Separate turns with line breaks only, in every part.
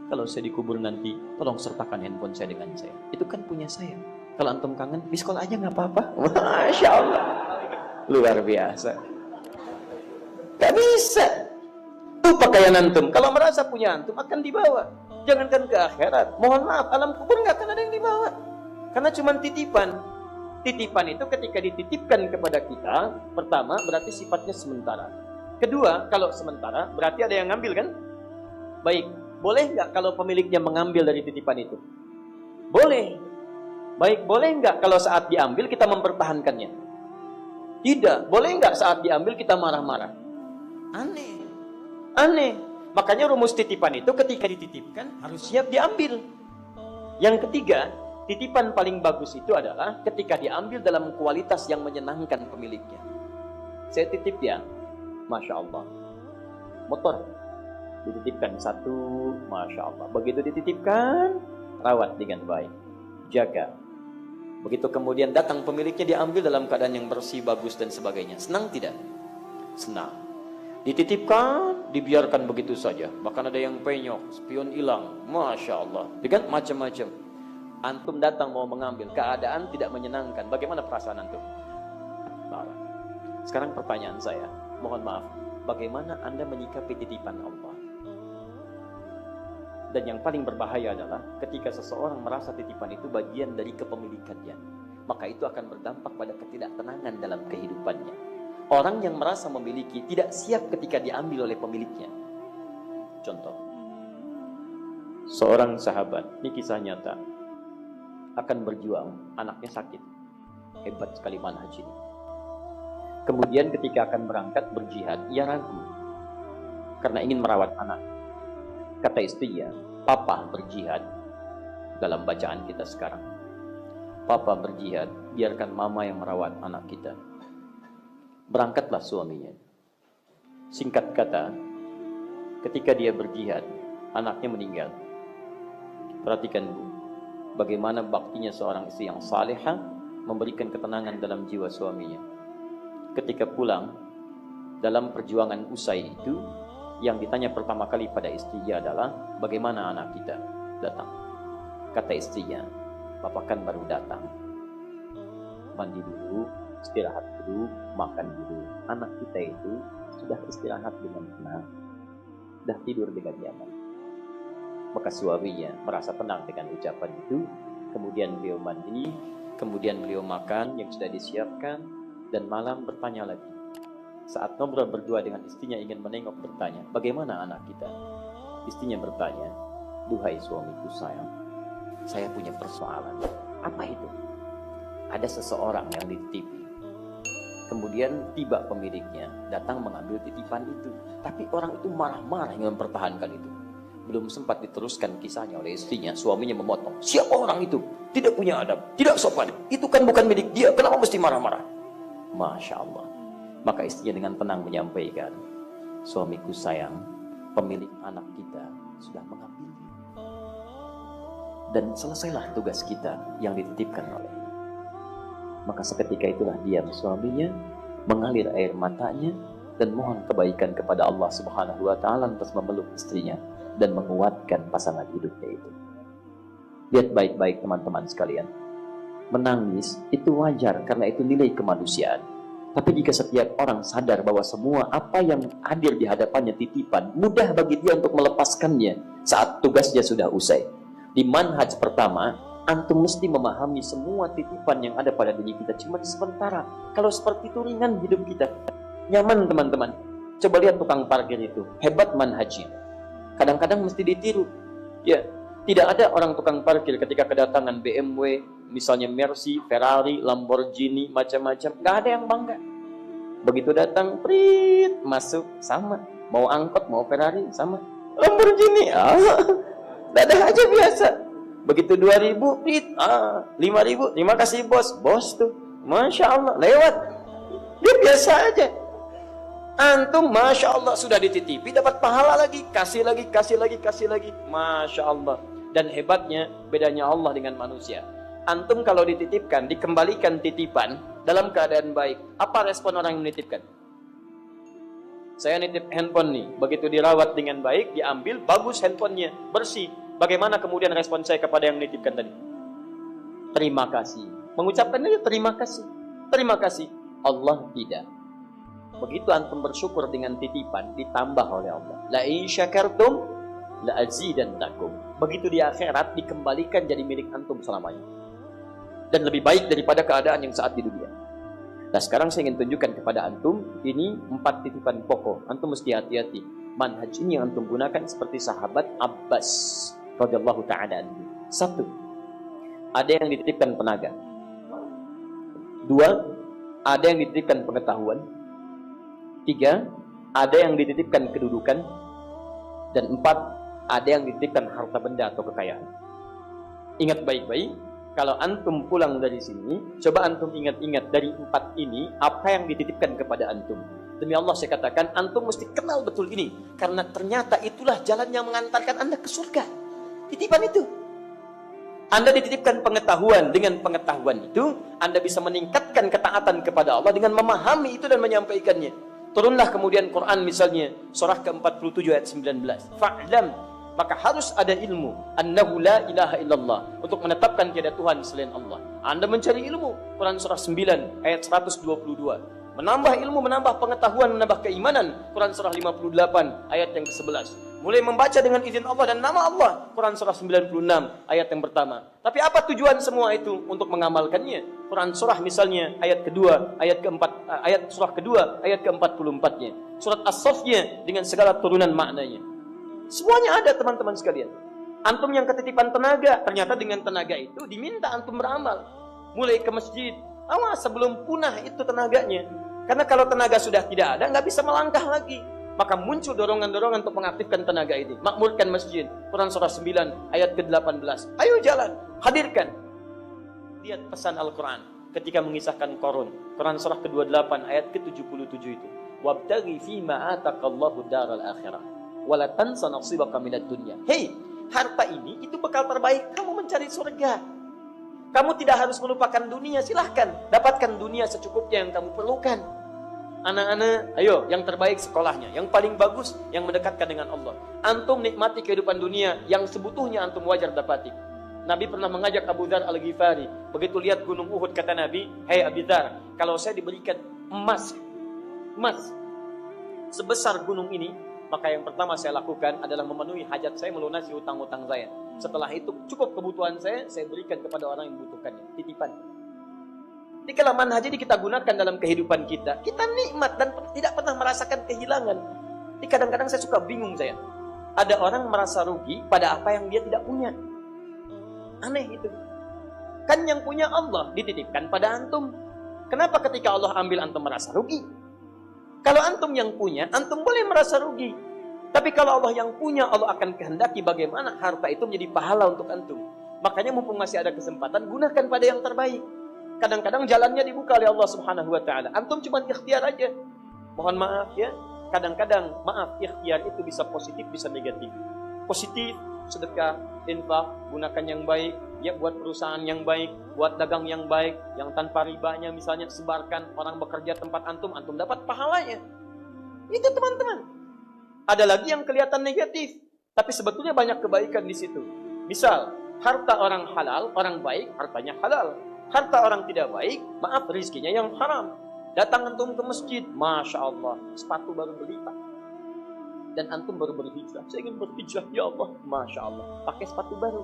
Kalau saya dikubur nanti, tolong sertakan handphone saya dengan saya. Itu kan punya saya. Kalau antum kangen, miss call aja nggak apa-apa. Masya Allah. Luar biasa. Gak bisa. Itu pakaian antum. Kalau merasa punya antum, akan dibawa. Jangankan ke akhirat. Mohon maaf, alam kubur nggak akan ada yang dibawa. Karena cuma titipan. Titipan itu ketika dititipkan kepada kita, pertama berarti sifatnya sementara. Kedua, kalau sementara, berarti ada yang ngambil kan? Baik. Boleh nggak kalau pemiliknya mengambil dari titipan itu? Boleh. Baik, boleh nggak kalau saat diambil kita mempertahankannya? Tidak. Boleh nggak saat diambil kita marah-marah? Aneh. Aneh. Makanya rumus titipan itu ketika dititipkan harus siap diambil. Yang ketiga, titipan paling bagus itu adalah ketika diambil dalam kualitas yang menyenangkan pemiliknya. Saya titip ya, Masya Allah. Motor. Dititipkan satu, Masya Allah. Begitu dititipkan, rawat dengan baik. Jaga. Begitu kemudian datang pemiliknya, diambil dalam keadaan yang bersih, bagus, dan sebagainya. Senang tidak? Senang. Dititipkan, dibiarkan begitu saja. Bahkan ada yang penyok, spion hilang. Masya Allah. Dengan macam-macam. Antum datang mau mengambil, keadaan tidak menyenangkan. Bagaimana perasaan antum? Marah. Sekarang pertanyaan saya, mohon maaf. Bagaimana Anda menyikapi titipan Allah? Dan yang paling berbahaya adalah ketika seseorang merasa titipan itu bagian dari kepemilikannya, maka itu akan berdampak pada ketidaktenangan dalam kehidupannya. Orang yang merasa memiliki tidak siap ketika diambil oleh pemiliknya. Contoh, seorang sahabat, ini kisah nyata, akan berjuang, anaknya sakit, hebat sekali manhaj ini. Kemudian ketika akan berangkat berjihad, ia ragu karena ingin merawat anak. Kata istrinya, papa berjihad. Dalam bacaan kita sekarang, papa berjihad, biarkan mama yang merawat anak kita. Berangkatlah suaminya. Singkat kata, ketika dia berjihad, anaknya meninggal. Perhatikan Bu, bagaimana baktinya seorang istri yang salihah memberikan ketenangan dalam jiwa suaminya. Ketika pulang, dalam perjuangan usai itu, yang ditanya pertama kali pada istrinya adalah, bagaimana anak kita? Datang. Kata istrinya, papa kan baru datang. Mandi dulu, istirahat dulu, makan dulu. Anak kita itu sudah istirahat dengan tenang, sudah tidur dengan nyaman. Maka suaminya merasa tenang dengan ucapan itu. Kemudian beliau mandi, kemudian beliau makan yang sudah disiapkan, dan malam bertanya lagi. Saat ngobrol berdua dengan istrinya ingin menengok, bertanya, bagaimana anak kita? Istrinya bertanya, duhai suamiku sayang, saya punya persoalan. Apa itu? Ada seseorang yang dititipi. Kemudian tiba pemiliknya, datang mengambil titipan itu. Tapi orang itu marah-marah ingin mempertahankan itu. Belum sempat diteruskan kisahnya oleh istrinya, suaminya memotong. Siapa orang itu? Tidak punya adab, tidak sopan. Itu kan bukan milik dia, kenapa mesti marah-marah? Masya Allah. Maka istrinya dengan tenang menyampaikan, suamiku sayang, pemilik anak kita sudah mengambilnya. Dan selesailah tugas kita yang dititipkan olehnya. Maka seketika itulah diam suaminya, mengalir air matanya, dan mohon kebaikan kepada Allah Subhanahu wa Ta'ala untuk memeluk istrinya dan menguatkan pasangan hidupnya itu. Lihat baik-baik teman-teman sekalian. Menangis itu wajar karena itu nilai kemanusiaan. Tapi jika setiap orang sadar bahwa semua apa yang hadir di hadapannya titipan, mudah bagi dia untuk melepaskannya saat tugasnya sudah usai. Di manhaj pertama, antum mesti memahami semua titipan yang ada pada diri kita cuma sementara. Kalau seperti itu ringan hidup kita. Nyaman teman-teman. Coba lihat tukang parkir itu, hebat manhajnya. Kadang-kadang mesti ditiru. Ya, tidak ada orang tukang parkir ketika kedatangan BMW, misalnya Mercy, Ferrari, Lamborghini, macam-macam, nggak ada yang bangga. Begitu datang, prit, masuk, sama. Mau angkot, mau Ferrari, sama. Lamborghini, dadah aja biasa. Begitu 2.000, prit, 5.000, terima kasih bos. Bos tuh, Masya Allah, lewat. Dia biasa aja. Antum, Masya Allah, sudah dititipi, dapat pahala lagi. Kasih lagi, kasih lagi, kasih lagi. Masya Allah. Dan hebatnya, bedanya Allah dengan manusia. Antum kalau dititipkan, dikembalikan titipan dalam keadaan baik. Apa respon orang yang menitipkan? Saya nitip handphone nih, begitu dirawat dengan baik, diambil, bagus handphonenya, bersih. Bagaimana kemudian respon saya kepada yang menitipkan tadi? Terima kasih. Mengucapkan aja terima kasih. Terima kasih. Allah tidak. Begitu antum bersyukur dengan titipan, ditambah oleh Allah. La in syakartum la azidannakum. Begitu di akhirat dikembalikan jadi milik antum selamanya. Dan lebih baik daripada keadaan yang saat di dunia. Nah sekarang saya ingin tunjukkan kepada antum, ini 4 titipan pokok. Antum mesti hati-hati. Manhaj ini yang antum gunakan seperti sahabat Abbas radhiyallahu ta'ala anhu. 1. Ada yang dititipkan tenaga. 2. Ada yang dititipkan pengetahuan. 3. Ada yang dititipkan kedudukan. Dan 4. Ada yang dititipkan harta benda atau kekayaan. Ingat baik-baik. Kalau antum pulang dari sini, coba antum ingat-ingat dari 4 ini, apa yang dititipkan kepada antum. Demi Allah saya katakan, antum mesti kenal betul ini. Karena ternyata itulah jalan yang mengantarkan anda ke surga. Titipan itu. Anda dititipkan pengetahuan. Dengan pengetahuan itu, anda bisa meningkatkan ketaatan kepada Allah dengan memahami itu dan menyampaikannya. Turunlah kemudian Quran misalnya, surah ke-47 ayat 19. Fa'lam. Maka harus ada ilmu. Annahu la ilaha illallah. Untuk menetapkan tiada Tuhan selain Allah. Anda mencari ilmu. Quran surah 9 ayat 122. Menambah ilmu, menambah pengetahuan, menambah keimanan. Quran surah 58 ayat yang ke-11. Mulai membaca dengan izin Allah dan nama Allah. Quran surah 96 ayat yang pertama. Tapi apa tujuan semua itu? Untuk mengamalkannya. Quran surah misalnya ayat kedua, ayat keempat, ayat surah kedua, ayat ke-44-nya. Surat As-Saffnya dengan segala turunan maknanya. Semuanya ada teman-teman sekalian. Antum yang ketitipan tenaga, ternyata dengan tenaga itu diminta antum beramal. Mulai ke masjid, awas sebelum punah itu tenaganya. Karena kalau tenaga sudah tidak ada, nggak bisa melangkah lagi. Maka muncul dorongan-dorongan untuk mengaktifkan tenaga ini. Makmurkan masjid, Quran surah 9 ayat ke-18. Ayo jalan, hadirkan. Lihat pesan Al-Quran ketika mengisahkan Qarun. Quran surah ke-28 ayat ke-77 itu. Wabtaghi fima ataqallahu daral akhirah. Wala tansa nasibaka minad dunya. Hei, harta ini itu bekal terbaik kamu mencari surga. Kamu tidak harus melupakan dunia, silahkan dapatkan dunia secukupnya yang kamu perlukan. Anak-anak, ayo yang terbaik sekolahnya, yang paling bagus yang mendekatkan dengan Allah. Antum nikmati kehidupan dunia yang sebutuhnya antum wajar dapati. Nabi pernah mengajak Abu Dzar Al-Ghifari. Begitu lihat gunung Uhud kata Nabi, "Hei Abu Dzar, kalau saya diberikan emas sebesar gunung ini, maka yang pertama saya lakukan adalah memenuhi hajat saya, melunasi hutang-hutang saya. Setelah itu cukup kebutuhan saya berikan kepada orang yang membutuhkannya." Titipan. Jadi kalau manhaj ini kita gunakan dalam kehidupan kita, kita nikmat dan tidak pernah merasakan kehilangan. Jadi kadang-kadang saya suka bingung saya. Ada orang merasa rugi pada apa yang dia tidak punya. Aneh itu. Kan yang punya Allah dititipkan pada antum. Kenapa ketika Allah ambil antum merasa rugi? Kalau antum yang punya, antum boleh merasa rugi. Tapi kalau Allah yang punya, Allah akan kehendaki bagaimana harta itu menjadi pahala untuk antum. Makanya mumpung masih ada kesempatan, gunakan pada yang terbaik. Kadang-kadang jalannya dibuka oleh Allah Subhanahu wa taala. Antum cuma ikhtiar aja. Mohon maaf ya. Kadang-kadang maaf, ikhtiar itu bisa positif, bisa negatif. Positif, sedekah, infak, gunakan yang baik, ya buat perusahaan yang baik, buat dagang yang baik, yang tanpa ribanya misalnya sebarkan orang bekerja tempat antum dapat pahalanya. Itu teman-teman. Ada lagi yang kelihatan negatif, tapi sebetulnya banyak kebaikan di situ. Misal, harta orang halal, orang baik, hartanya halal. Harta orang tidak baik, maaf rizkinya yang haram. Datang antum ke masjid, Masya Allah, sepatu baru beli Pak. Dan antum baru berhijrah. Saya ingin berhijrah, ya Allah, Masya Allah. Pakai sepatu baru.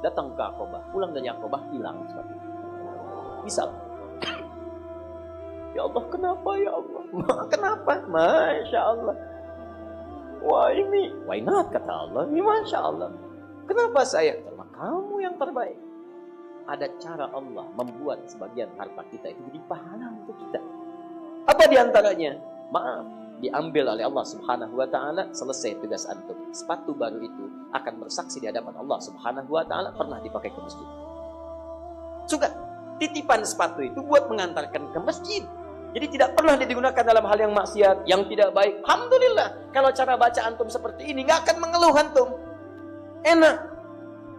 Datang ke Aqabah, pulang dari Aqabah, hilang sepatu. Misal. Ya Allah, kenapa ya Allah? Kenapa? Masya Allah. Wah ini, why not kata Allah. Ini Masya Allah. Kenapa saya? Karena kamu yang terbaik. Ada cara Allah membuat sebagian harta kita itu jadi pahala untuk kita. Apa diantaranya? Maaf, diambil oleh Allah Subhanahu wa ta'ala, selesai tugas antum. Sepatu baru itu akan bersaksi di hadapan Allah Subhanahu wa ta'ala pernah dipakai ke masjid. Suka, titipan sepatu itu buat mengantarkan ke masjid. Jadi tidak pernah digunakan dalam hal yang maksiat, yang tidak baik. Alhamdulillah, kalau cara baca antum seperti ini, nggak akan mengeluh antum. Enak.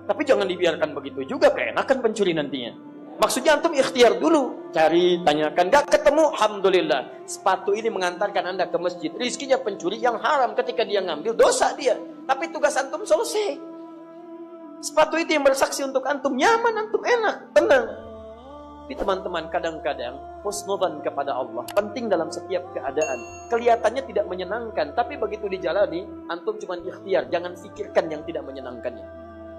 Tapi jangan dibiarkan begitu juga, keenakan pencuri nantinya. Maksudnya antum ikhtiar dulu, cari, tanyakan, gak ketemu, alhamdulillah. Sepatu ini mengantarkan anda ke masjid. Rizkinya pencuri yang haram, ketika dia ngambil dosa dia. Tapi tugas antum selesai. Sepatu itu yang bersaksi untuk antum, nyaman, antum enak, tenang. Tapi teman-teman, kadang-kadang husnudzan kepada Allah penting dalam setiap keadaan. Kelihatannya tidak menyenangkan, tapi begitu dijalani, antum cuma ikhtiar, jangan pikirkan yang tidak menyenangkannya.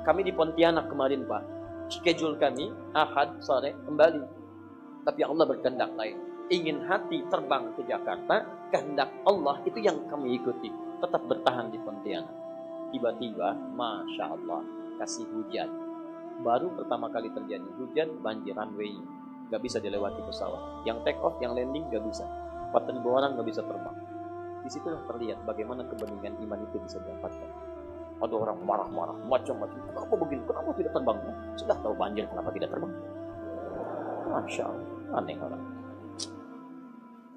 Kami di Pontianak kemarin, Pak, schedule kami Ahad sore kembali, tapi Allah berkehendak lain. Ingin hati terbang ke Jakarta, kehendak Allah itu yang kami ikuti. Tetap bertahan di Pontianak. Tiba-tiba, Masya Allah, kasih hujan. Baru pertama kali terjadi hujan, banjir runway, gak bisa dilewati pesawat. Yang take off, yang landing gak bisa. 4.000 orang gak bisa terbang. Disitulah terlihat bagaimana kebeningan iman itu bisa didapatkan. Ada orang marah-marah, macam-macam. Kenapa begini? Kenapa tidak terbang? Sudah tahu banjir, kenapa tidak terbang? Masya Allah, aneh orang.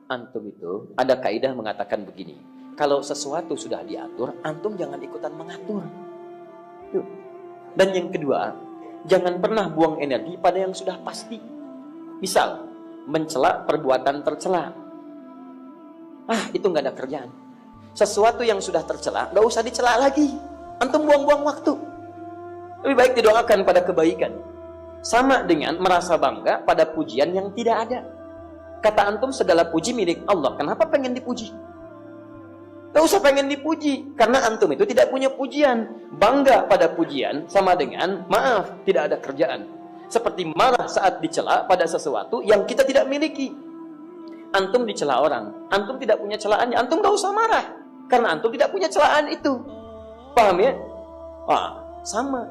Antum itu ada kaidah mengatakan begini. Kalau sesuatu sudah diatur, antum jangan ikutan mengatur. Dan yang kedua, jangan pernah buang energi pada yang sudah pasti. Misal, mencela perbuatan tercela. Itu nggak ada kerjaan. Sesuatu yang sudah tercela, nggak usah dicela lagi. Antum buang-buang waktu. Lebih baik didoakan pada kebaikan. Sama dengan merasa bangga pada pujian yang tidak ada. Kata antum segala puji milik Allah. Kenapa pengen dipuji? Gak usah pengen dipuji. Karena antum itu tidak punya pujian. Bangga pada pujian sama dengan maaf, tidak ada kerjaan. Seperti marah saat dicela pada sesuatu yang kita tidak miliki. Antum dicela orang, antum tidak punya celaannya, antum gak usah marah. Karena antum tidak punya celaan itu. Paham ya? Sama.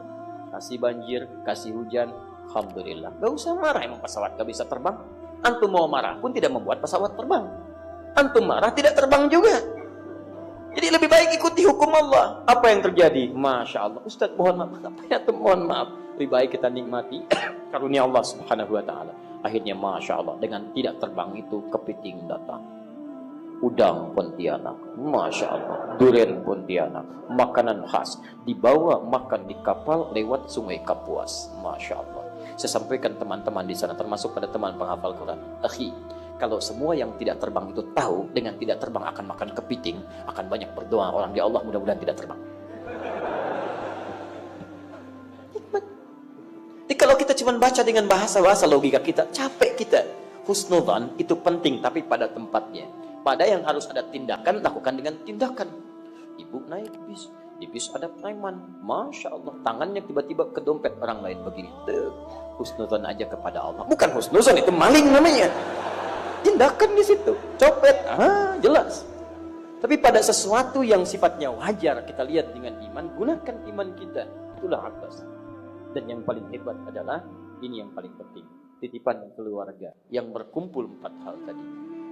Kasih banjir, kasih hujan, alhamdulillah. Gak usah marah, emang pesawat gak bisa terbang. Antum mau marah pun tidak membuat pesawat terbang. Antum marah tidak terbang juga. Jadi lebih baik ikuti hukum Allah. Apa yang terjadi? Masya Allah. Ustaz mohon maaf. Apa ya tuh mohon maaf? Lebih baik kita nikmati karunia Allah Subhanahu wa ta'ala. Akhirnya Masya Allah, dengan tidak terbang itu kepiting datang. Udang Pontianak, Masya Allah, durian Pontianak, makanan khas, dibawa makan di kapal lewat sungai Kapuas, Masya Allah. Saya sampaikan teman-teman di sana, termasuk pada teman penghafal Quran. Akhi, kalau semua yang tidak terbang itu tahu, dengan tidak terbang akan makan kepiting, akan banyak berdoa orang di Allah mudah-mudahan tidak terbang. Hikmat. Jadi kalau kita cuma baca dengan bahasa-bahasa logika kita, capek kita. Husnudzan itu penting, tapi pada tempatnya. Pada yang harus ada tindakan, lakukan dengan tindakan. Ibu naik bis, di bis ada preman, Masya Allah, tangannya tiba-tiba ke dompet orang lain begini. Husnudzan aja kepada Allah. Bukan husnudzan, itu maling namanya. Tindakan di situ, copet, jelas. Tapi pada sesuatu yang sifatnya wajar, kita lihat dengan iman, gunakan iman kita. Itulah atas. Dan yang paling hebat adalah, ini yang paling penting, titipan keluarga yang berkumpul 4 hal tadi.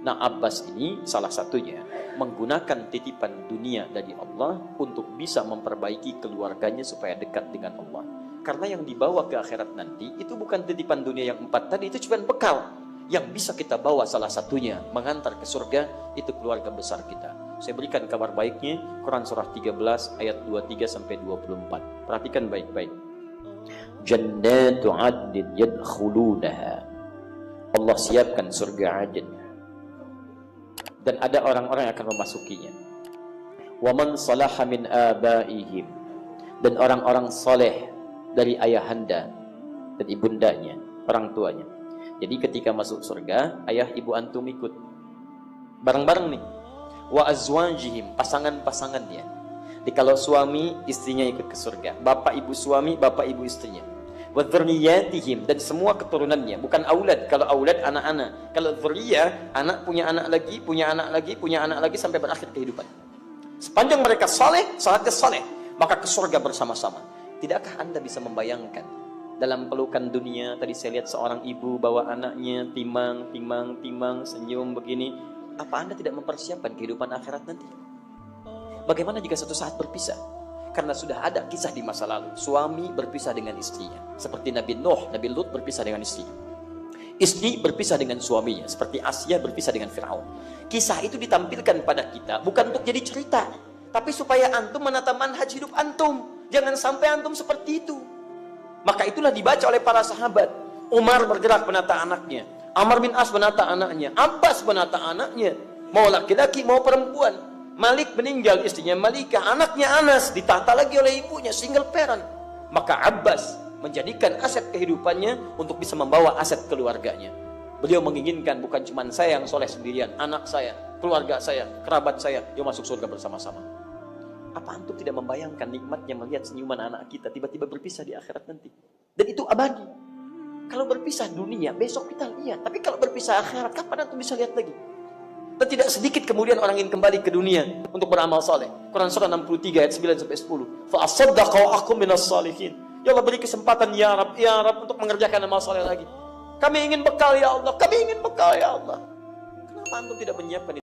Nah, Abbas ini salah satunya menggunakan titipan dunia dari Allah untuk bisa memperbaiki keluarganya supaya dekat dengan Allah. Karena yang dibawa ke akhirat nanti itu bukan titipan dunia yang 4 tadi, itu cuma bekal. Yang bisa kita bawa salah satunya mengantar ke surga itu keluarga besar kita. Saya berikan kabar baiknya, Quran surah 13 ayat 23 sampai 24. Perhatikan baik-baik. Jannatu 'adnin yadkhulunaha. Allah siapkan surga Adn. Dan ada orang-orang yang akan memasukinya. Wa man salaha min abaihim, dan orang-orang saleh dari ayahanda dan ibundanya, orang tuanya. Jadi ketika masuk surga, ayah ibu antum ikut bareng-bareng nih. Wa azwajihim, pasangan-pasangannya. Jadi kalau suami istrinya ikut ke surga, bapak ibu suami, bapak ibu istrinya. Wa dzurriyyatihim, dan semua keturunannya, bukan aulad. Kalau aulad anak-anak, kalau dzurriyyah anak punya anak lagi, punya anak lagi, punya anak lagi sampai berakhir kehidupan. Sepanjang mereka saleh, salatnya saleh, maka ke surga bersama-sama. Tidakkah Anda bisa membayangkan dalam pelukan dunia, tadi saya lihat seorang ibu bawa anaknya timang, senyum begini. Apa Anda tidak mempersiapkan kehidupan akhirat nanti? Bagaimana jika suatu saat berpisah? Karena sudah ada kisah di masa lalu, suami berpisah dengan istrinya, seperti Nabi Nuh, Nabi Lut berpisah dengan istrinya. Istri berpisah dengan suaminya, seperti Asia berpisah dengan Firaun. Kisah itu ditampilkan pada kita bukan untuk jadi cerita, tapi supaya antum menata manhaj hidup antum. Jangan sampai antum seperti itu. Maka itulah dibaca oleh para sahabat. Umar bergerak menata anaknya. Amr bin As menata anaknya. Abbas menata anaknya. Mau laki-laki, mau perempuan. Malik meninggal, istrinya Malikah. Anaknya Anas ditata lagi oleh ibunya, single parent. Maka Abbas menjadikan aset kehidupannya untuk bisa membawa aset keluarganya. Beliau menginginkan bukan cuma saya yang soleh sendirian, anak saya, keluarga saya, kerabat saya, yang masuk surga bersama-sama. Apa antum tidak membayangkan nikmatnya melihat senyuman anak kita tiba-tiba berpisah di akhirat nanti? Dan itu abadi. Kalau berpisah dunia, besok kita lihat. Tapi kalau berpisah akhirat, kapan antum bisa lihat lagi? Dan tidak sedikit kemudian orang ingin kembali ke dunia untuk beramal saleh. Quran surah 63 ayat 9-10. Fa asaddaqa wa akum minas salihin. Ya Allah, beri kesempatan ya Rab untuk mengerjakan amal saleh lagi. Kami ingin bekal ya Allah, kami ingin bekal ya Allah. Kenapa antum tidak menyiapkan itu?